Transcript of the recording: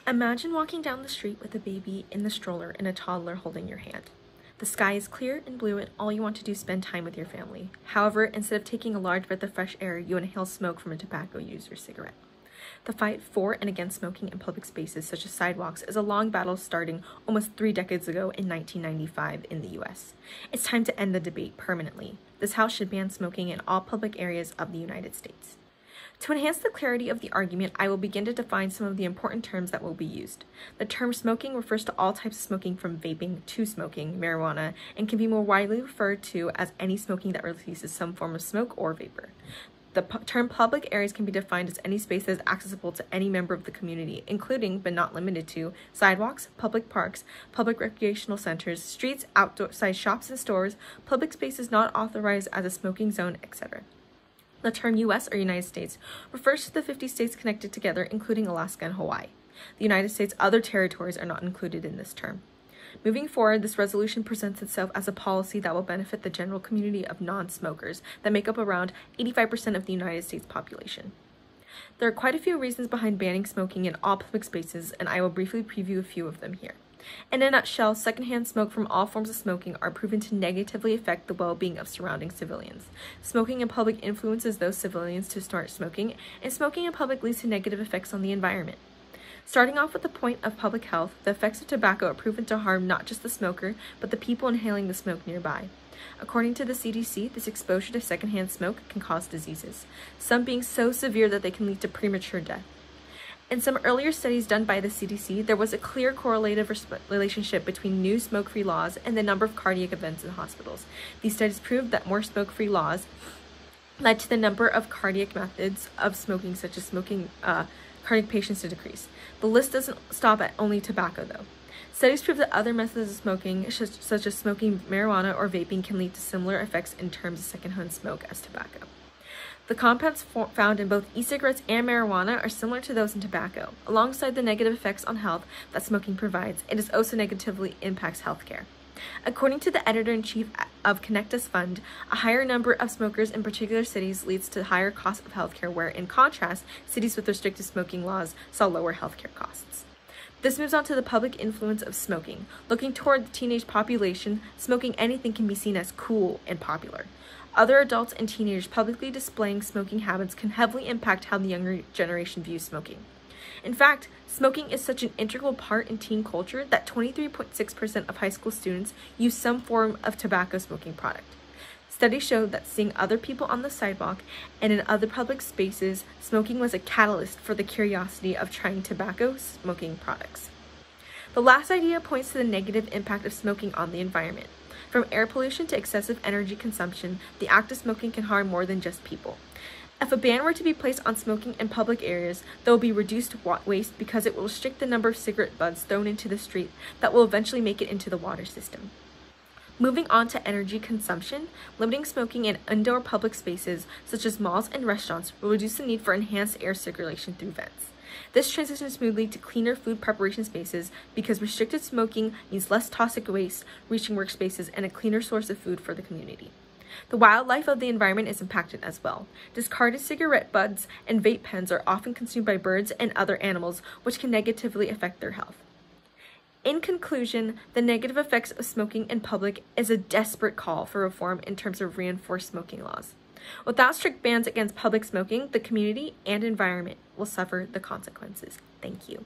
Imagine walking down the street with a baby in the stroller and a toddler holding your hand. The sky is clear and blue and all you want to do is spend time with your family. However, instead of taking a large breath of fresh air, you inhale smoke from a tobacco user cigarette. The fight for and against smoking in public spaces such as sidewalks is a long battle starting almost 3 decades ago in 1995 in the US. It's time to end the debate permanently. This House should ban smoking in all public areas of the United States. To enhance the clarity of the argument, I will begin to define some of the important terms that will be used. The term smoking refers to all types of smoking from vaping to smoking marijuana and can be more widely referred to as any smoking that releases some form of smoke or vapor. The term public areas can be defined as any space that is accessible to any member of the community, including, but not limited to, sidewalks, public parks, public recreational centers, streets, outside shops and stores, public spaces not authorized as a smoking zone, etc. The term U.S. or United States refers to the 50 states connected together, including Alaska and Hawaii. The United States' other territories are not included in this term. Moving forward, this resolution presents itself as a policy that will benefit the general community of non-smokers that make up around 85% of the United States population. There are quite a few reasons behind banning smoking in all public spaces, and I will briefly preview a few of them here. In a nutshell, secondhand smoke from all forms of smoking are proven to negatively affect the well-being of surrounding civilians. Smoking in public influences those civilians to start smoking, and smoking in public leads to negative effects on the environment. Starting off with the point of public health, the effects of tobacco are proven to harm not just the smoker, but the people inhaling the smoke nearby. According to the CDC, this exposure to secondhand smoke can cause diseases, some being so severe that they can lead to premature death. In some earlier studies done by the CDC, there was a clear correlative relationship between new smoke-free laws and the number of cardiac events in hospitals. These studies proved that more smoke-free laws led to the number of cardiac methods of smoking, such as cardiac patients, to decrease. The list doesn't stop at only tobacco, though. Studies prove that other methods of smoking, such as smoking marijuana or vaping, can lead to similar effects in terms of secondhand smoke as tobacco. The compounds found in both e-cigarettes and marijuana are similar to those in tobacco. Alongside the negative effects on health that smoking provides, it also negatively impacts healthcare. According to the editor-in-chief of Connect Us Fund, a higher number of smokers in particular cities leads to higher costs of healthcare, where, in contrast, cities with restrictive smoking laws saw lower healthcare costs. This moves on to the public influence of smoking. Looking toward the teenage population, smoking anything can be seen as cool and popular. Other adults and teenagers publicly displaying smoking habits can heavily impact how the younger generation views smoking. In fact, smoking is such an integral part in teen culture that 23.6% of high school students use some form of tobacco smoking product. Studies show that seeing other people on the sidewalk and in other public spaces, smoking was a catalyst for the curiosity of trying tobacco smoking products. The last idea points to the negative impact of smoking on the environment. From air pollution to excessive energy consumption, the act of smoking can harm more than just people. If a ban were to be placed on smoking in public areas, there will be reduced waste because it will restrict the number of cigarette butts thrown into the street that will eventually make it into the water system. Moving on to energy consumption, limiting smoking in indoor public spaces such as malls and restaurants will reduce the need for enhanced air circulation through vents. This transitions smoothly to cleaner food preparation spaces because restricted smoking means less toxic waste reaching workspaces and a cleaner source of food for the community. The wildlife of the environment is impacted as well. Discarded cigarette butts and vape pens are often consumed by birds and other animals, which can negatively affect their health. In conclusion, the negative effects of smoking in public is a desperate call for reform in terms of reinforced smoking laws. Without strict bans against public smoking, the community and environment will suffer the consequences. Thank you.